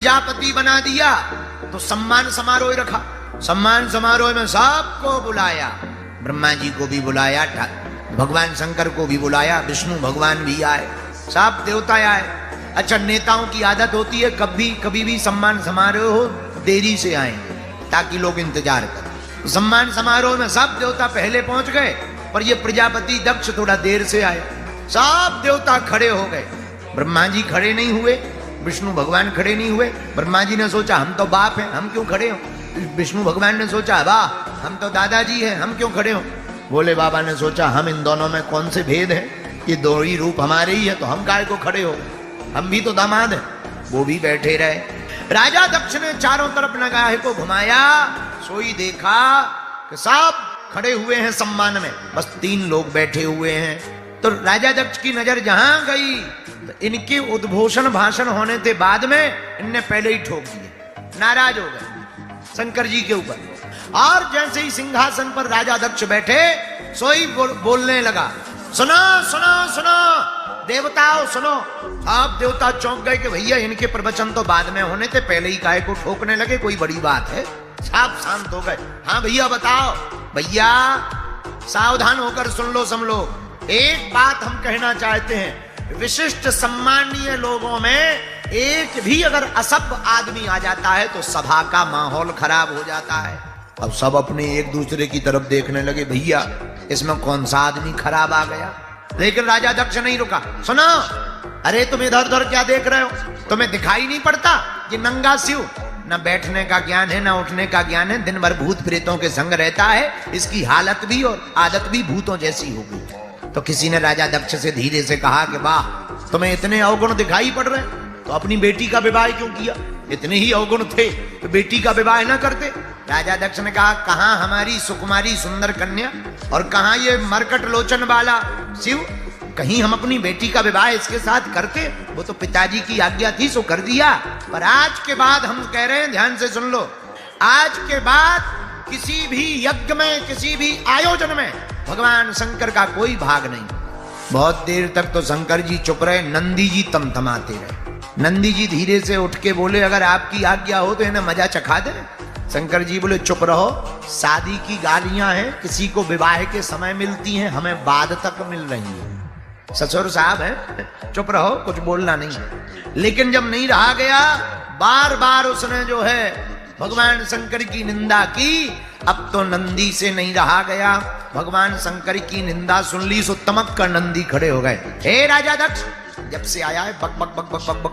प्रजापति बना दिया तो सम्मान समारोह रखा। सम्मान समारोह में सबको बुलाया, ब्रह्मा जी को भी बुलाया, भगवान शंकर को भी बुलाया, विष्णु भगवान भी आए, सब देवता आए। अच्छा, नेताओं की आदत होती है कभी भी सम्मान समारोह हो देरी से आएंगे ताकि लोग इंतजार करें। सम्मान समारोह में सब देवता पहले पहुंच गए, पर ये प्रजापति दक्ष थोड़ा देर से आए। सब देवता खड़े हो गए, ब्रह्मा जी खड़े नहीं हुए, विष्णु भगवान खड़े नहीं हुए। ब्रह्मा जी ने सोचा हम तो बाप हैं, हम क्यों खड़े हो। विष्णु भगवान ने सोचा वाह हम तो दादाजी हैं, हम क्यों खड़े हो। भोले बाबा ने सोचा हम इन दोनों में कौन से भेद है, ये दो ही रूप हमारे ही है, तो हम काहे को खड़े हो, हम भी तो दामाद हैं। वो भी बैठे रहे। राजा दक्ष ने चारों तरफ नगाहे को घुमाया, सोई देखा कि सब खड़े हुए हैं सम्मान में, बस 3 लोग बैठे हुए हैं। तो राजा दक्ष की नजर जहां गई, इनके उद्घोषण भाषण होने के बाद में इनने पहले ही ठोक दिए, नाराज हो गए शंकर जी के ऊपर। और जैसे ही सिंहासन पर राजा दक्ष बैठे, सोई बोलने लगा, सुनो सुनो सुनो देवताओं सुनो। आप देवता चौंक गए कि भैया इनके प्रवचन तो बाद में होने थे, पहले ही काहे को ठोकने लगे, कोई बड़ी बात है। सब शांत हो गए। हाँ भैया बताओ। भैया सावधान होकर सुन लो सब लोग, एक बात हम कहना चाहते हैं, विशिष्ट सम्मानीय लोगों में एक भी अगर असभ्य आदमी आ जाता है तो सभा का माहौल खराब हो जाता है। अब सब अपने एक दूसरे की तरफ देखने लगे, भैया इसमें कौन सा आदमी खराब आ गया। लेकिन राजा दक्ष नहीं रुका। सुनो, अरे तुम इधर उधर क्या देख रहे हो, तुम्हें दिखाई नहीं पड़ता ये नंगा शिव न बैठने का ज्ञान है न उठने का ज्ञान है, दिन भर भूत प्रेतों के संग रहता है, इसकी हालत भी और आदत भी भूतों जैसी हो गई। तो किसी ने राजा दक्ष से धीरे से कहा कि वाह तुम्हें इतने अवगुण दिखाई पड़ रहे, तो अपनी बेटी का विवाह क्यों किया, इतने ही अवगुण थे तो बेटी का विवाह न करते। राजा दक्ष ने कहा, कहां हमारी सुकुमारी सुंदर कन्या और कहां ये मरकट लोचन वाला शिव, कहीं हम अपनी बेटी का विवाह इसके साथ करते। वो तो पिताजी की आज्ञा थी सो कर दिया, पर आज के बाद हम कह रहे हैं, ध्यान से सुन लो, आज के बाद किसी भी यज्ञ में किसी भी आयोजन में भगवान शंकर का कोई भाग नहीं। बहुत देर तक तो शंकर जी चुप रहे, नंदी जी तमतमाते रहे। नंदी जी धीरे से उठ के बोले, अगर आपकी आज्ञा हो तो इन्हें मजा चखा दे। शंकर जी बोले, चुप रहो, शादी की गालियां हैं, किसी को विवाह के समय मिलती हैं, हमें बाद तक मिल रही है। ससुर साहब है, चुप रहो, कुछ बोलना नहीं। लेकिन जब नहीं रहा गया, बार बार उसने जो है भगवान शंकर की निंदा की। अब तो नंदी से नहीं रहा गया, भगवान शंकर की निंदा सुन ली सो तमक कर नंदी खड़े हो गए। हे राजा दक्ष, जब से आया है बक बक बक बक बक बक